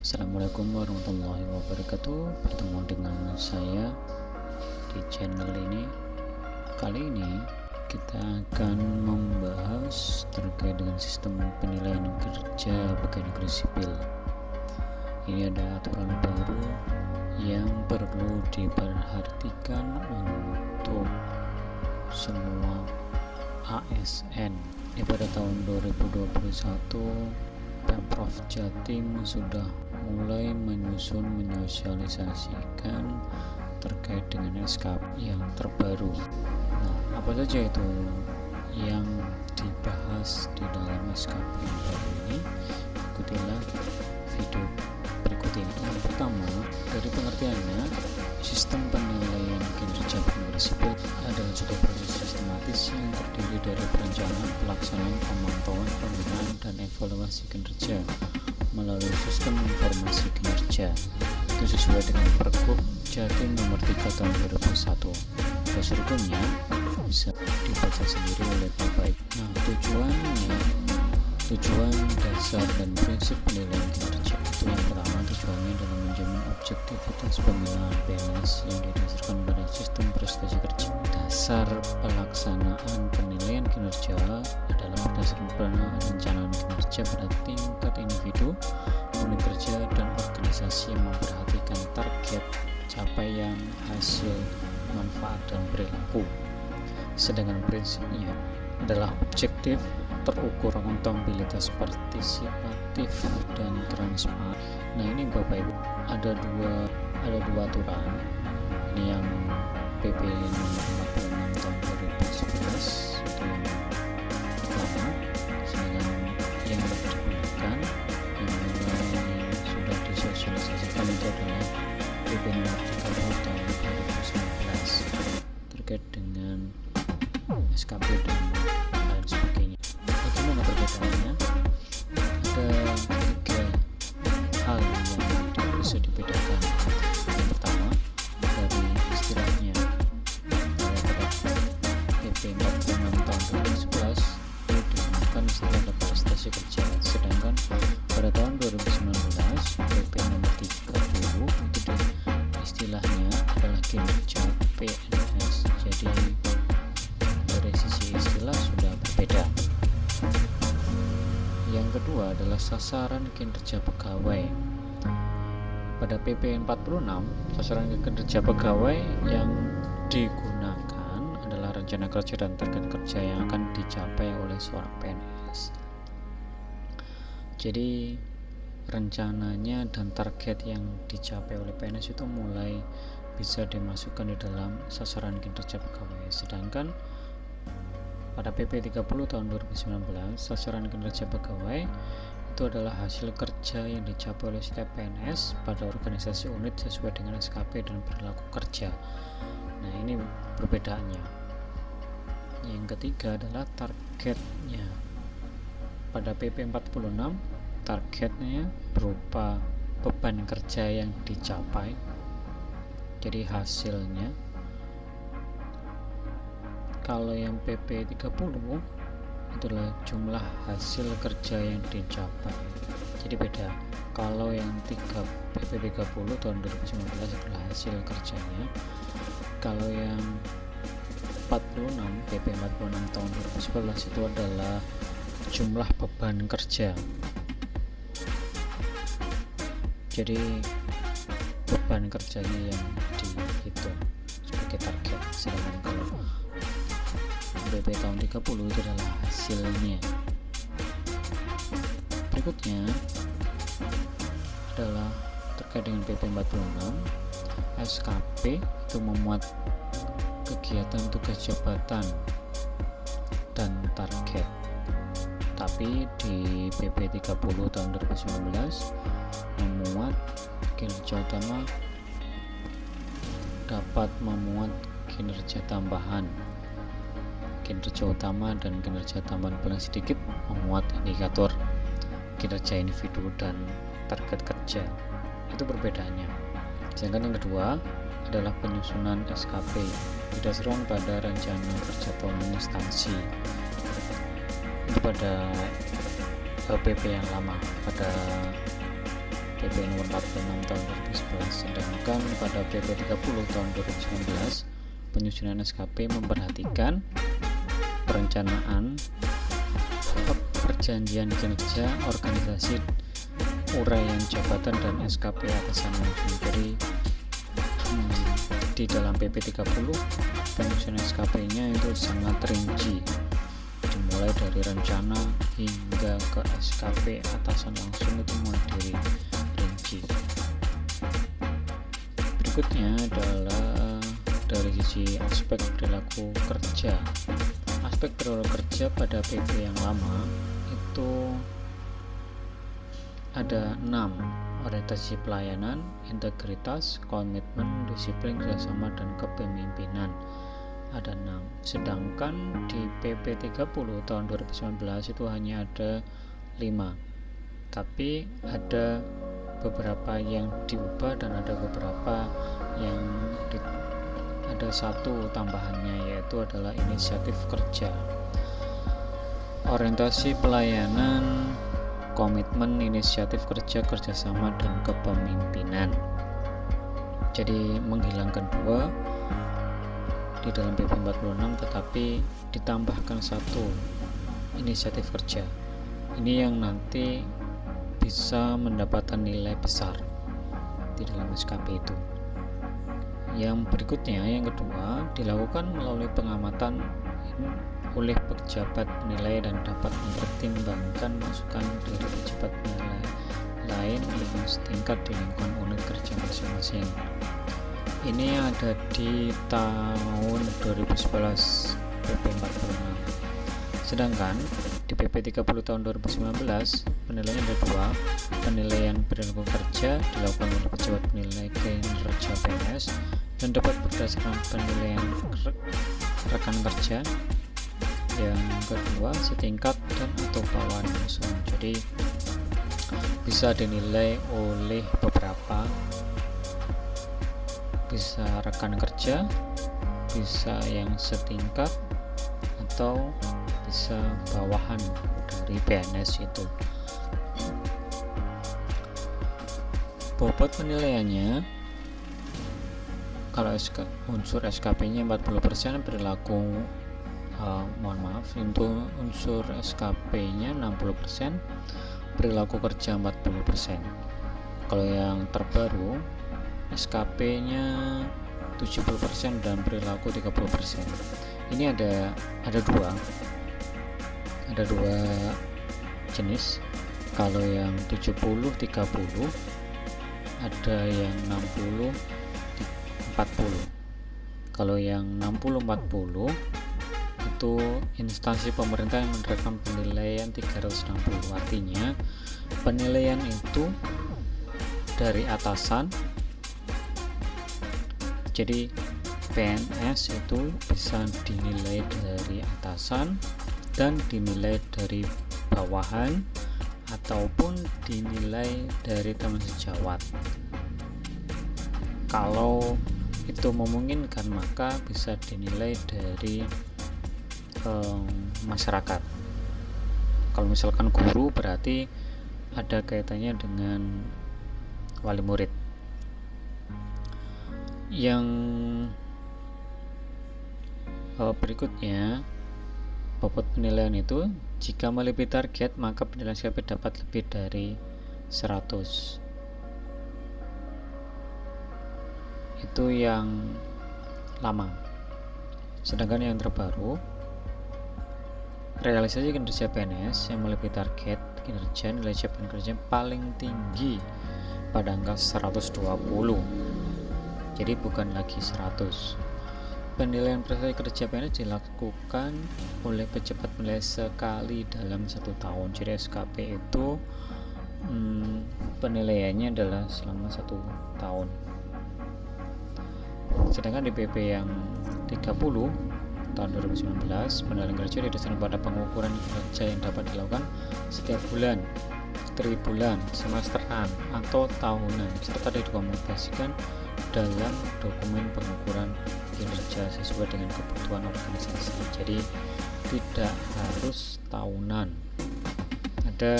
Assalamualaikum warahmatullahi wabarakatuh. Bertemu dengan saya di channel ini. Kali ini kita akan membahas terkait dengan sistem penilaian kerja pegawai negeri sipil. Ini ada aturan baru yang perlu diperhatikan untuk semua ASN. Ini pada tahun 2021 Pemprov Jatim sudah mulai menyosialisasikan terkait dengan SKP yang terbaru. Nah, apa saja itu yang dibahas di dalam SKP yang baru ini? Ikutilah video berikut ini. Yang pertama, dari pengertiannya, sistem penilaian kinerja pegawai sipil adalah suatu proses sistematis yang terdiri dari perencanaan, pelaksanaan, pemantauan, pembinaan, dan evaluasi kinerja melalui sistem informasi kinerja. Itu sesuai dengan Pergub Jatim nomor 3 tahun 2001. Dasar hukumnya bisa dibaca sendiri oleh Bapak Ibu. Nah, tujuan dasar dan prinsip penilaian kinerja itu yang pertama, tujuannya adalah menjamin objektivitas pembinaan PNS yang didasarkan pada sistem prestasi kerja. Dasar pelaksanaan penilaian kinerja adalah berdasarkan perencanaan kinerja pada tingkat individu, unit kerja, dan organisasi yang memperhatikan target, capaian, hasil, manfaat, dan perilaku. Sedangkan prinsipnya adalah objektif, terukur, akuntabilitas, partisipatif, dan transparan. Nah, ini Bapak Ibu, ada dua aturan. Ini yang PP nomor 46 tahun 2011 itu yang pertama, sedangkan yang digunakan yang mulai sudah disosialisasikan itu adalah PP nomor 30 tahun 2019 terkait dengan SKP dan lain sebagainya. Bagaimana perbedaannya? Ada tiga hal yang bisa dibedakan. Yang pertama, dari istilahnya, pada PP 46 tahun 2011 itu disebutkan istilah prestasi kerja, sedangkan pada tahun 2019 PP nomor 30 itu istilahnya adalah kinerja PNS. Jadi dari sisi istilah sudah berbeda. Yang kedua adalah sasaran kinerja pegawai. Pada PP 46, sasaran kinerja pegawai yang digunakan adalah rencana kerja dan target kerja yang akan dicapai oleh seorang PNS. Jadi rencananya dan target yang dicapai oleh PNS itu mulai bisa dimasukkan di dalam sasaran kinerja pegawai. Sedangkan pada PP 30 tahun 2019, sasaran kinerja pegawai itu adalah hasil kerja yang dicapai oleh setiap PNS pada organisasi unit sesuai dengan SKP dan perilaku kerja. Nah, ini perbedaannya. Yang ketiga adalah targetnya. Pada PP 46, targetnya berupa beban kerja yang dicapai. Jadi hasilnya. Kalau yang PP 30 adalah jumlah hasil kerja yang dicapai. Jadi beda. Kalau yang PP 30 tahun 2019 adalah hasil kerjanya. Kalau yang 46 PP 46 tahun 2011 itu adalah jumlah beban kerja. Jadi beban kerjanya yang dihitung sebagai target. Sedangkan kalau PP tahun 30 itu adalah hasilnya. Berikutnya adalah terkait dengan PP 46. SKP itu memuat kegiatan tugas jabatan dan target. Tapi di PP 30 tahun 2019 memuat kinerja utama dapat memuat kinerja tambahan. Kinerja utama dan kinerja tambahan paling sedikit memuat indikator kinerja individu dan target kerja. Itu perbedaannya. Sedangkan yang kedua adalah penyusunan SKP didasarkan pada rencana kerja tahunan instansi. Itu pada PP yang lama, pada PP nomor 46 tahun 2011. Sedangkan pada PP 30 tahun 2019 penyusunan SKP memperhatikan perencanaan, perjanjian kinerja organisasi, uraian jabatan dan SKP atasan langsung. Jadi di dalam PP 30 penyusunan SKP-nya itu sangat rinci, dimulai dari rencana hingga ke SKP atasan langsung itu mulai dari rinci. Berikutnya adalah dari sisi aspek perilaku kerja. Aspek perilaku kerja pada PP yang lama itu ada 6: orientasi pelayanan, integritas, komitmen, disiplin, kerjasama, dan kepemimpinan. Ada 6. Sedangkan di PP 30 tahun 2019 itu hanya ada 5. Tapi ada beberapa yang diubah dan ada beberapa yang ada satu tambahannya, yaitu adalah inisiatif kerja, orientasi pelayanan, komitmen, inisiatif kerja, kerjasama, dan kepemimpinan. Jadi menghilangkan 2 di dalam PP 46, tetapi ditambahkan 1 inisiatif kerja. Ini yang nanti bisa mendapatkan nilai besar di dalam SKP itu. Yang berikutnya, yang kedua, dilakukan melalui pengamatan oleh pejabat penilai dan dapat mempertimbangkan masukan dari pejabat penilai lain yang setingkat di lingkungan unit kerja masing-masing. Ini ada di tahun 2011 PP 46. Sedangkan di PP 30 tahun 2019 penilaian ada 2: penilaian perilaku kerja dilakukan oleh pejabat penilai kinerja PNS dan dapat berdasarkan penilaian rekan kerja. Yang kedua, setingkat dan atau bawahan langsung. Jadi bisa dinilai oleh beberapa, bisa rekan kerja, bisa yang setingkat, atau bisa bawahan dari PNS itu. Bobot penilaiannya, kalau unsur SKP-nya 40%, perilaku untuk unsur SKP-nya 60%, perilaku kerja 40%. Kalau yang terbaru SKP-nya 70% dan perilaku 30%. Ini ada dua jenis. Kalau yang 70-30, ada yang 60-40. Kalau yang 60-40 itu instansi pemerintah yang menerapkan penilaian 360. Artinya penilaian itu dari atasan. Jadi PNS itu bisa dinilai dari atasan dan dinilai dari bawahan ataupun dinilai dari teman sejawat. Kalau itu memungkinkan, maka bisa dinilai dari masyarakat. Kalau misalkan guru, berarti ada kaitannya dengan wali murid. Yang berikutnya, bobot penilaian itu jika melebihi target, maka penilaian SKP dapat lebih dari 100. Itu yang lama. Sedangkan yang terbaru, realisasi kinerja PNS yang melebihi target kinerja, nilai capaian kinerja paling tinggi pada angka 120. Jadi bukan lagi 100. Penilaian prestasi kerja PNS dilakukan oleh pejabat penilai sekali dalam 1 tahun. Jadi SKP itu penilaiannya adalah selama 1 tahun. Sedangkan di PP yang 30 tahun 2019, penilaian kerja didasarkan pada pengukuran kerja yang dapat dilakukan setiap bulan, tribulan, semesteran, atau tahunan, serta didokumentasikan dalam dokumen pengukuran kinerja sesuai dengan kebutuhan organisasi. Jadi tidak harus tahunan, ada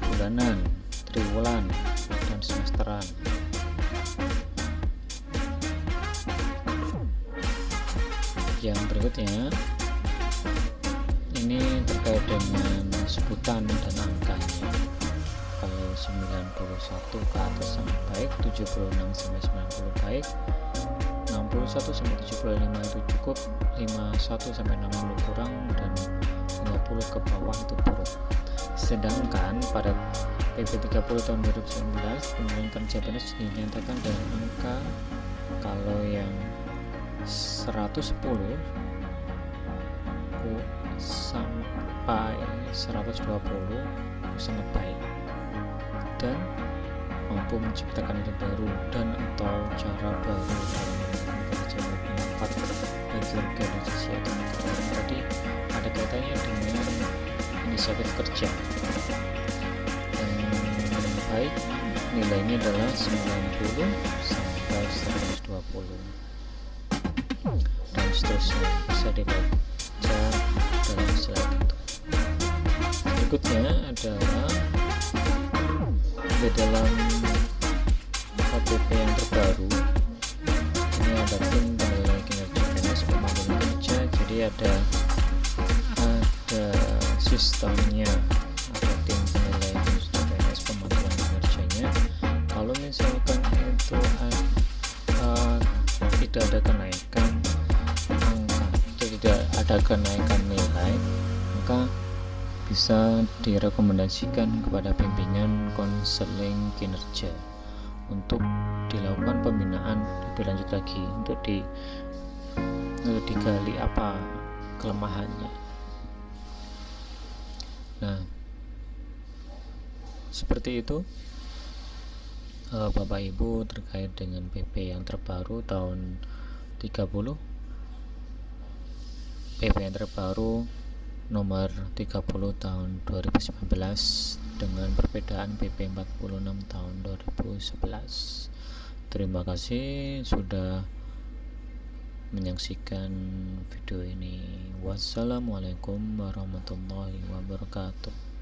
bulanan, triwulan, Yang berikutnya ini terkait dengan sebutan dan angkanya. Kalau 91 ke atas sangat baik, 76 sampai 90 baik, 61 sampai 75 itu cukup, 51 sampai 60 kurang, dan 50 ke bawah itu buruk. Sedangkan pada PP 30 tahun 2019 pemberian kerja PNS dinyatakan dengan angka kalau yang 110 sampai 120 sangat baik dan mampu menciptakan ide baru dan atau cara baru dalam bekerja bermanfaat bagi organisasi atau negara. Tadi ada kaitannya dengan inisiatif kerja. Yang baik nilainya adalah 90 sampai 120 dan seterusnya, bisa dibaca dalam slide itu. Berikutnya adalah di dalam KPP yang terbaru ini ada tim penilai kinerja PNS pemanggilan kerja. Jadi ada sistemnya, ada tim penilai kinerja PNS pemanggilan kinerjanya. Kalau misalkan itu tidak ada kenaikan angka, tidak ada kenaikan nilai, maka bisa direkomendasikan kepada bimbingan konseling kinerja untuk dilakukan pembinaan lebih lanjut lagi untuk digali apa kelemahannya. Nah, seperti itu Bapak Ibu terkait dengan PP yang terbaru tahun 30, PP yang terbaru nomor 30 tahun 2019 dengan perbedaan PP 46 tahun 2011. Terima kasih sudah menyaksikan video ini. Wassalamualaikum warahmatullahi wabarakatuh.